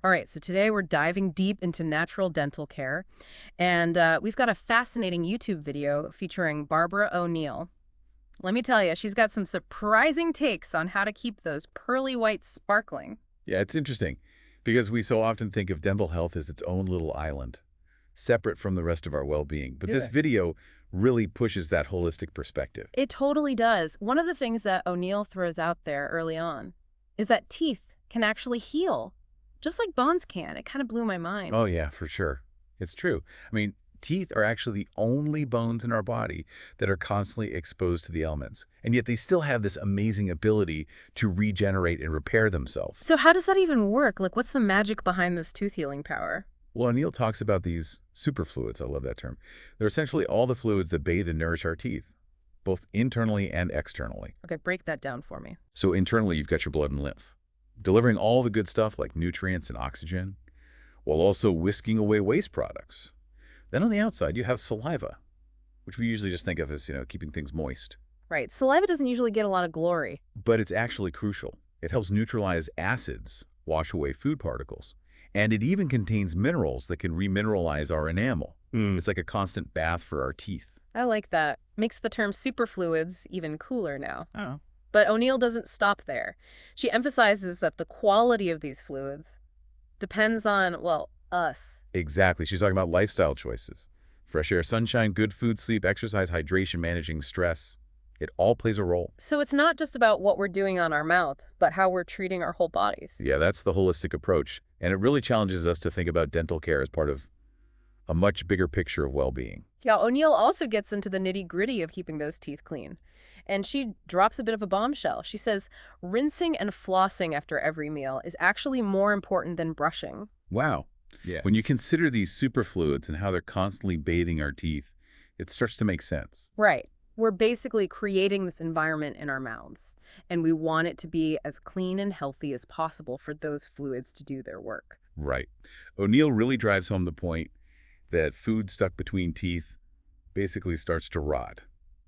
All right, so today we're diving deep into natural dental care, and we've got a fascinating YouTube video featuring Barbara O'Neill. Let me tell you, she's got some surprising takes on how to keep those pearly whites sparkling. Yeah, it's interesting because we so often think of dental health as its own little island, separate from the rest of our well-being. But this Yeah. video really pushes that holistic perspective. It totally does. One of the things that O'Neill throws out there early on is that teeth can actually heal, just like bones can. It kind of blew my mind. Oh yeah, for sure. It's true. I mean, teeth are actually the only bones in our body that are constantly exposed to the elements. And yet they still have this amazing ability to regenerate and repair themselves. So how does that even work? Like, what's the magic behind this tooth healing power? Well, Neil talks about these superfluids. I love that term. They're essentially all the fluids that bathe and nourish our teeth, both internally and externally. Okay, break that down for me. So internally, you've got your blood and lymph, delivering all the good stuff like nutrients and oxygen, while also whisking away waste products. Then on the outside, you have saliva, which we usually just think of as, keeping things moist. Right. Saliva doesn't usually get a lot of glory. But it's actually crucial. It helps neutralize acids, wash away food particles, and it even contains minerals that can remineralize our enamel. It's like a constant bath for our teeth. I like that. Makes the term superfluids even cooler now. Oh. But O'Neill doesn't stop there. She emphasizes that the quality of these fluids depends on, well, us. Exactly. She's talking about lifestyle choices. Fresh air, sunshine, good food, sleep, exercise, hydration, managing stress. It all plays a role. So it's not just about what we're doing on our mouth, but how we're treating our whole bodies. Yeah, that's the holistic approach. And it really challenges us to think about dental care as part of a much bigger picture of well-being. Yeah, O'Neill also gets into the nitty-gritty of keeping those teeth clean. And she drops a bit of a bombshell. She says rinsing and flossing after every meal is actually more important than brushing. Wow. Yeah. When you consider these superfluids and how they're constantly bathing our teeth, it starts to make sense. Right. We're basically creating this environment in our mouths, and we want it to be as clean and healthy as possible for those fluids to do their work. Right. O'Neill really drives home the point that food stuck between teeth basically starts to rot.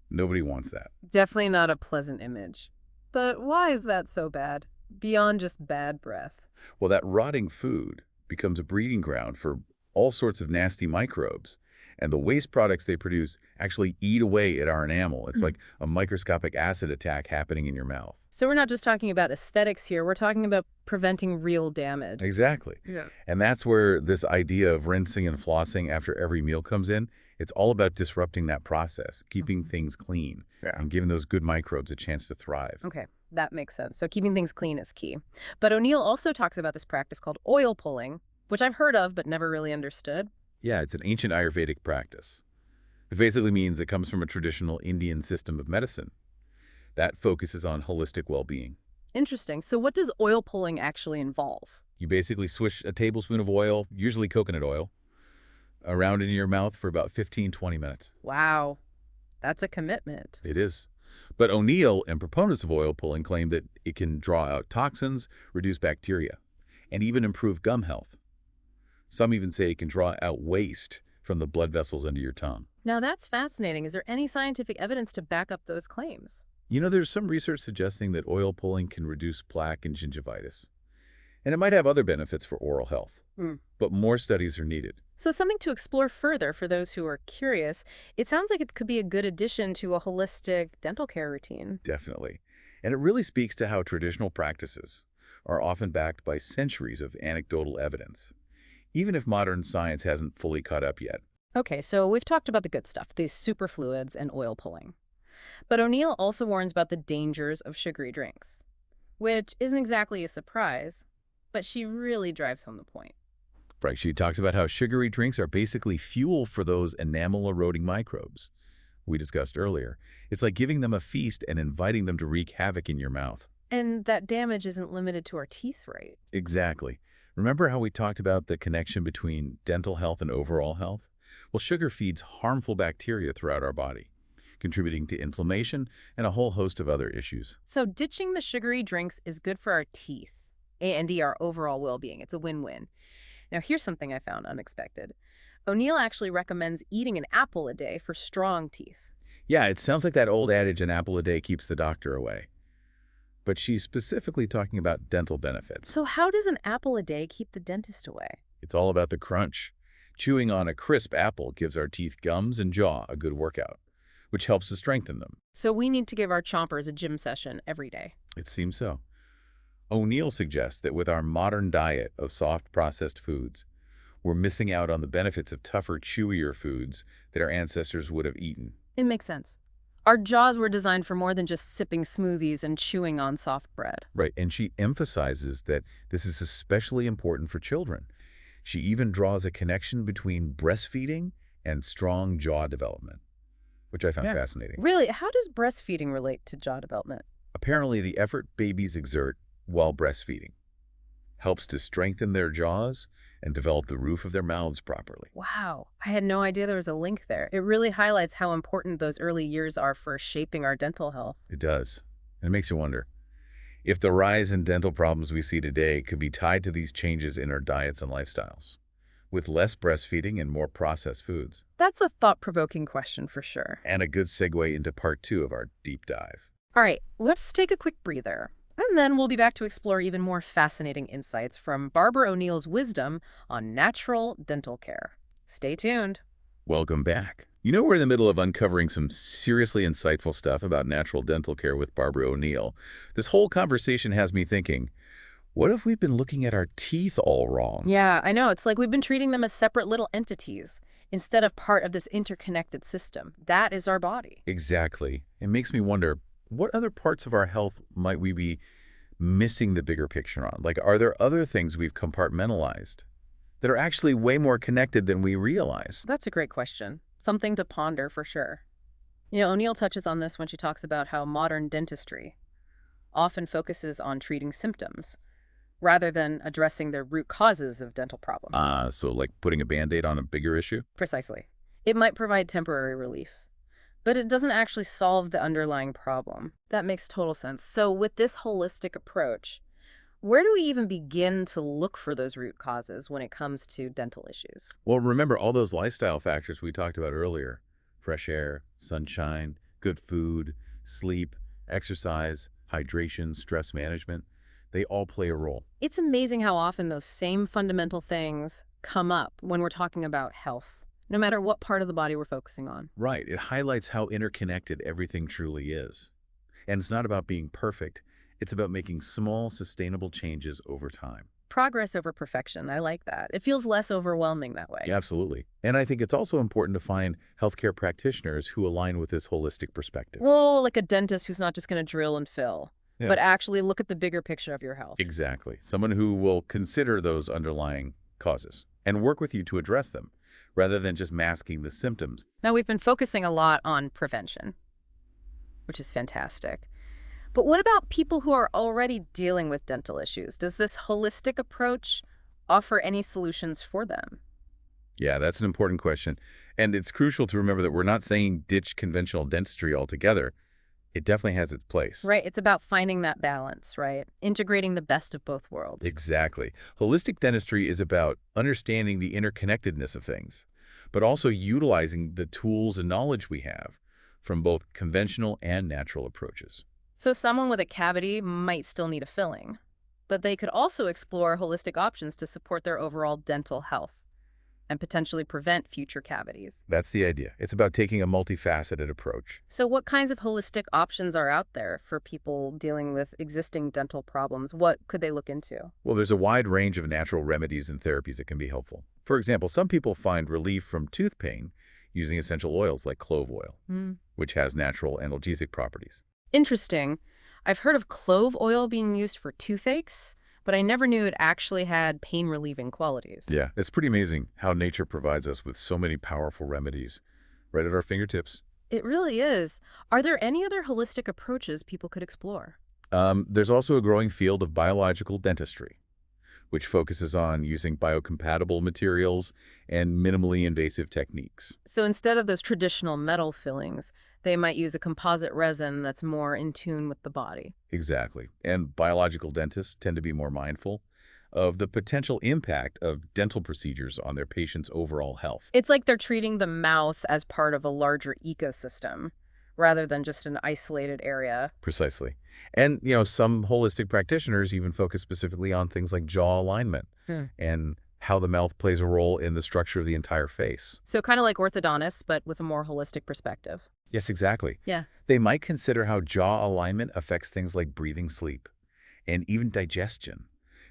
Nobody wants that. Definitely not a pleasant image. But why is that so bad? Beyond just bad breath. Well, that rotting food becomes a breeding ground for all sorts of nasty microbes. And the waste products they produce actually eat away at our enamel. It's like a microscopic acid attack happening in your mouth. So we're not just talking about aesthetics here, we're talking about preventing real damage. Exactly. Yeah. And that's where this idea of rinsing and flossing after every meal comes in. It's all about disrupting that process, keeping things clean, Yeah. and giving those good microbes a chance to thrive. Okay, that makes sense. So keeping things clean is key. But O'Neill also talks about this practice called oil pulling, which I've heard of but never really understood. Yeah, it's an ancient Ayurvedic practice. It basically means it comes from a traditional Indian system of medicine that focuses on holistic well-being. Interesting. So what does oil pulling actually involve? You basically swish a tablespoon of oil, usually coconut oil, around in your mouth for about 15-20 minutes. Wow, that's a commitment. It is. But O'Neill and proponents of oil pulling claim that it can draw out toxins, reduce bacteria, and even improve gum health. Some even say it can draw out waste from the blood vessels under your tongue. Now that's fascinating. Is there any scientific evidence to back up those claims? There's some research suggesting that oil pulling can reduce plaque and gingivitis. And it might have other benefits for oral health. But more studies are needed. So something to explore further for those who are curious. It sounds like it could be a good addition to a holistic dental care routine. Definitely. And it really speaks to how traditional practices are often backed by centuries of anecdotal evidence, even if modern science hasn't fully caught up yet. Okay, so we've talked about the good stuff, these superfluids and oil pulling. But O'Neill also warns about the dangers of sugary drinks, which isn't exactly a surprise, but she really drives home the point. Right, she talks about how sugary drinks are basically fuel for those enamel-eroding microbes we discussed earlier. It's like giving them a feast and inviting them to wreak havoc in your mouth. And that damage isn't limited to our teeth, right? Exactly. Remember how we talked about the connection between dental health and overall health? Well, sugar feeds harmful bacteria throughout our body, contributing to inflammation and a whole host of other issues. So ditching the sugary drinks is good for our teeth and our overall well-being. It's a win-win. Now, here's something I found unexpected. O'Neill actually recommends eating an apple a day for strong teeth. Yeah, it sounds like that old adage, an apple a day keeps the doctor away. but she's specifically talking about dental benefits. So how does an apple a day keep the dentist away? It's all about the crunch. Chewing on a crisp apple gives our teeth, gums, and jaw a good workout, which helps to strengthen them. So we need to give our chompers a gym session every day. It seems so. O'Neill suggests that with our modern diet of soft processed foods, we're missing out on the benefits of tougher, chewier foods that our ancestors would have eaten. It makes sense. Our jaws were designed for more than just sipping smoothies and chewing on soft bread. Right, and she emphasizes that this is especially important for children. She even draws a connection between breastfeeding and strong jaw development, which I found fascinating. Really, how does breastfeeding relate to jaw development? Apparently, the effort babies exert while breastfeeding helps to strengthen their jaws and develop the roof of their mouths properly. Wow, I had no idea there was a link there. It really highlights how important those early years are for shaping our dental health. It does. And it makes you wonder if the rise in dental problems we see today could be tied to these changes in our diets and lifestyles, with less breastfeeding and more processed foods. That's a thought-provoking question for sure. And a good segue into part 2 of our deep dive. All right, let's take a quick breather. And then we'll be back to explore even more fascinating insights from Barbara O'Neill's wisdom on natural dental care. Stay tuned. Welcome back. You know, we're in the middle of uncovering some seriously insightful stuff about natural dental care with Barbara O'Neill. This whole conversation has me thinking, what if we've been looking at our teeth all wrong? Yeah, I know. It's like we've been treating them as separate little entities instead of part of this interconnected system. That is our body. Exactly. It makes me wonder, what other parts of our health might we be missing the bigger picture on? Like, are there other things we've compartmentalized that are actually way more connected than we realize? That's a great question. Something to ponder for sure. O'Neill touches on this when she talks about how modern dentistry often focuses on treating symptoms rather than addressing the root causes of dental problems. So like putting a Band-Aid on a bigger issue? Precisely. It might provide temporary relief, but it doesn't actually solve the underlying problem. That makes total sense. So with this holistic approach, where do we even begin to look for those root causes when it comes to dental issues? Well, remember all those lifestyle factors we talked about earlier. Fresh air, sunshine, good food, sleep, exercise, hydration, stress management. They all play a role. It's amazing how often those same fundamental things come up when we're talking about health, no matter what part of the body we're focusing on. Right. It highlights how interconnected everything truly is. And it's not about being perfect. It's about making small, sustainable changes over time. Progress over perfection. I like that. It feels less overwhelming that way. Yeah, absolutely. And I think it's also important to find healthcare practitioners who align with this holistic perspective. Well, like a dentist who's not just going to drill and fill, Yeah. but actually look at the bigger picture of your health. Exactly. Someone who will consider those underlying causes and work with you to address them, rather than just masking the symptoms. Now, we've been focusing a lot on prevention, which is fantastic. But what about people who are already dealing with dental issues? Does this holistic approach offer any solutions for them? Yeah, that's an important question. And it's crucial to remember that we're not saying ditch conventional dentistry altogether. It definitely has its place. Right. It's about finding that balance, right? Integrating the best of both worlds. Exactly. Holistic dentistry is about understanding the interconnectedness of things, but also utilizing the tools and knowledge we have from both conventional and natural approaches. So someone with a cavity might still need a filling, but they could also explore holistic options to support their overall dental health and potentially prevent future cavities. That's the idea. It's about taking a multifaceted approach. So what kinds of holistic options are out there for people dealing with existing dental problems? What could they look into? Well, there's a wide range of natural remedies and therapies that can be helpful. For example, some people find relief from tooth pain using essential oils like clove oil, which has natural analgesic properties. Interesting. I've heard of clove oil being used for toothaches, but I never knew it actually had pain-relieving qualities. Yeah, it's pretty amazing how nature provides us with so many powerful remedies right at our fingertips. It really is. Are there any other holistic approaches people could explore? There's also a growing field of biological dentistry, which focuses on using biocompatible materials and minimally invasive techniques. So instead of those traditional metal fillings, they might use a composite resin that's more in tune with the body. Exactly. And biological dentists tend to be more mindful of the potential impact of dental procedures on their patients' overall health. It's like they're treating the mouth as part of a larger ecosystem rather than just an isolated area. Precisely. And, some holistic practitioners even focus specifically on things like jaw alignment Hmm. and how the mouth plays a role in the structure of the entire face. So kind of like orthodontists, but with a more holistic perspective. Yes, exactly. Yeah. They might consider how jaw alignment affects things like breathing, sleep, and even digestion,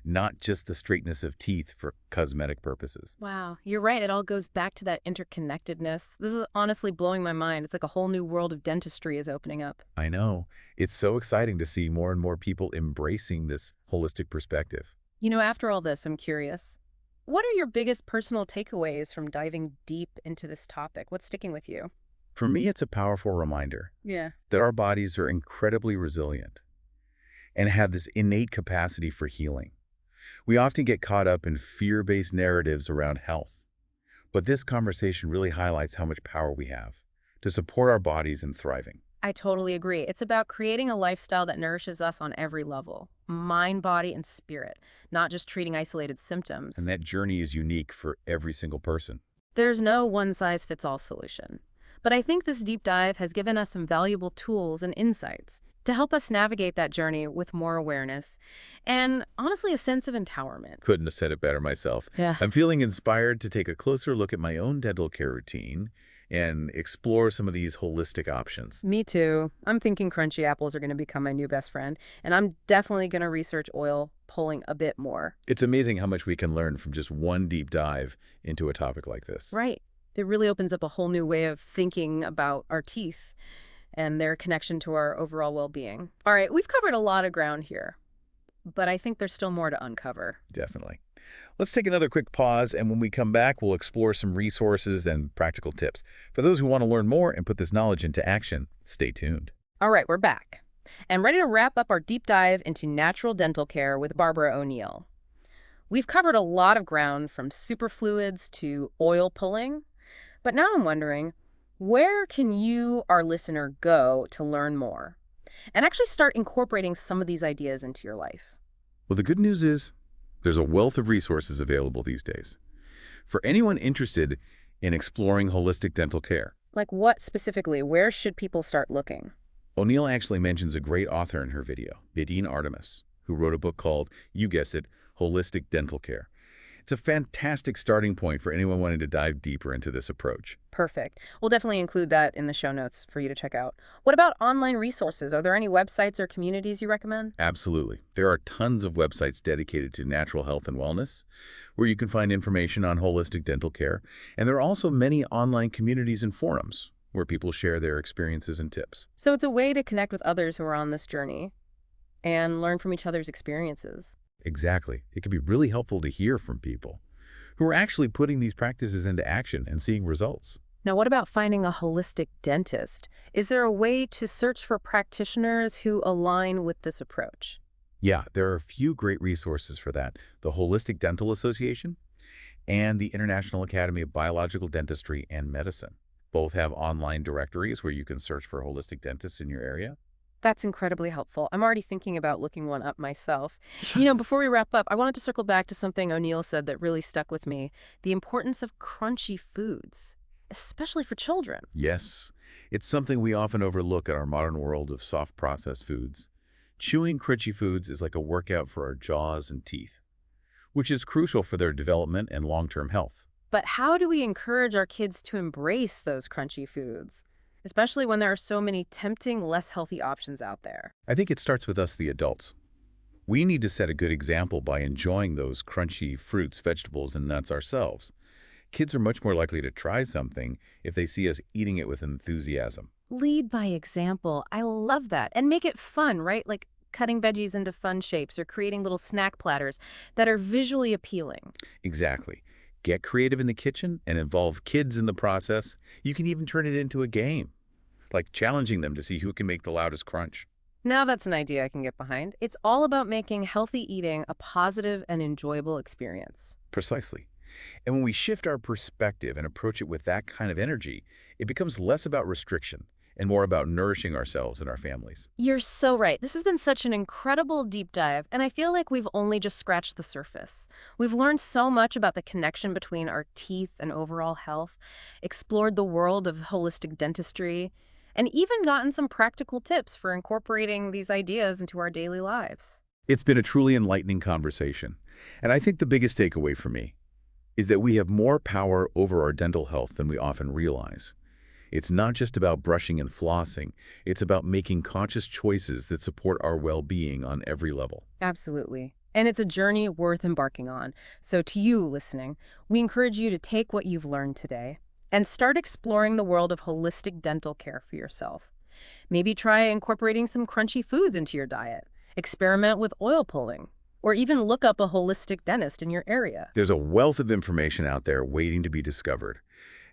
not just the straightness of teeth for cosmetic purposes. Wow, you're right. It all goes back to that interconnectedness. This is honestly blowing my mind. It's like a whole new world of dentistry is opening up. I know. It's so exciting to see more and more people embracing this holistic perspective. After all this, I'm curious. What are your biggest personal takeaways from diving deep into this topic? What's sticking with you? For me, it's a powerful reminder Yeah. that our bodies are incredibly resilient and have this innate capacity for healing. We often get caught up in fear-based narratives around health, but this conversation really highlights how much power we have to support our bodies in thriving. I totally agree. It's about creating a lifestyle that nourishes us on every level, mind, body, and spirit, not just treating isolated And symptoms. that journey is unique for every single person. There's no one-size-fits-all solution. But I think this deep dive has given us some valuable tools and insights to help us navigate that journey with more awareness and, honestly, a sense of empowerment. Couldn't have said it better myself. Yeah. I'm feeling inspired to take a closer look at my own dental care routine and explore some of these holistic options. Me too. I'm thinking crunchy apples are going to become my new best friend, and I'm definitely going to research oil pulling a bit more. It's amazing how much we can learn from just one deep dive into a topic like this. Right. It really opens up a whole new way of thinking about our teeth and their connection to our overall well-being. All right, we've covered a lot of ground here, but I think there's still more to uncover. Definitely. Let's take another quick pause, and when we come back, we'll explore some resources and practical tips. For those who want to learn more and put this knowledge into action, stay tuned. All right, we're back and ready to wrap up our deep dive into natural dental care with Barbara O'Neill. We've covered a lot of ground from superfluids to oil pulling, but now I'm wondering, where can you, our listener, go to learn more and actually start incorporating some of these ideas into your life? Well, the good news is there's a wealth of resources available these days. For anyone interested in exploring holistic dental care, Like what specifically? Where should people start looking? O'Neill actually mentions a great author in her video, Nadine Artemis, who wrote a book called, you guessed it, Holistic Dental Care. It's a fantastic starting point for anyone wanting to dive deeper into this approach. Perfect. We'll definitely include that in the show notes for you to check out. What about online resources? Are there any websites or communities you recommend? Absolutely. There are tons of websites dedicated to natural health and wellness, where you can find information on holistic dental care. And there are also many online communities and forums where people share their experiences and tips. So it's a way to connect with others who are on this journey and learn from each other's experiences. Exactly. It can be really helpful to hear from people who are actually putting these practices into action and seeing results. Now, what about finding a holistic dentist? Is there a way to search for practitioners who align with this approach? Yeah, there are a few great resources for that. The Holistic Dental Association and the International Academy of Biological Dentistry and Medicine. Both have online directories where you can search for holistic dentists in your area. That's incredibly helpful. I'm already thinking about looking one up myself. Before we wrap up, I wanted to circle back to something O'Neill said that really stuck with me, the importance of crunchy foods, especially for children. Yes, it's something we often overlook in our modern world of soft processed foods. Chewing crunchy foods is like a workout for our jaws and teeth, which is crucial for their development and long-term health. But how do we encourage our kids to embrace those crunchy foods, especially when there are so many tempting, less healthy options out there? I think it starts with us, the adults. We need to set a good example by enjoying those crunchy fruits, vegetables, and nuts ourselves. Kids are much more likely to try something if they see us eating it with enthusiasm. Lead by example. I love that. And make it fun, right? Like cutting veggies into fun shapes or creating little snack platters that are visually appealing. Exactly. Get creative in the kitchen and involve kids in the process. You can even turn it into a game, like challenging them to see who can make the loudest crunch. Now that's an idea I can get behind. It's all about making healthy eating a positive and enjoyable experience. Precisely. And when we shift our perspective and approach it with that kind of energy, it becomes less about restriction and more about nourishing ourselves and our families. You're so right. This has been such an incredible deep dive, and I feel like we've only just scratched the surface. We've learned so much about the connection between our teeth and overall health, explored the world of holistic dentistry, and even gotten some practical tips for incorporating these ideas into our daily lives. It's been a truly enlightening conversation. And I think the biggest takeaway for me is that we have more power over our dental health than we often realize. It's not just about brushing and flossing. It's about making conscious choices that support our well-being on every level. Absolutely. And it's a journey worth embarking on. So to you listening, we encourage you to take what you've learned today and start exploring the world of holistic dental care for yourself. Maybe try incorporating some crunchy foods into your diet, experiment with oil pulling, or even look up a holistic dentist in your area. There's a wealth of information out there waiting to be discovered,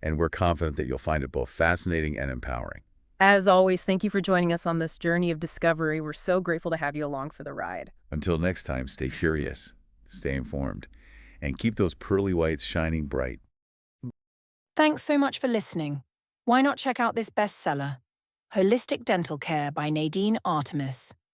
and we're confident that you'll find it both fascinating and empowering. As always, thank you for joining us on this journey of discovery. We're so grateful to have you along for the ride. Until next time, stay curious, stay informed, and keep those pearly whites shining bright. Thanks so much for listening. Why not check out this bestseller, Holistic Dental Care by Nadine Artemis?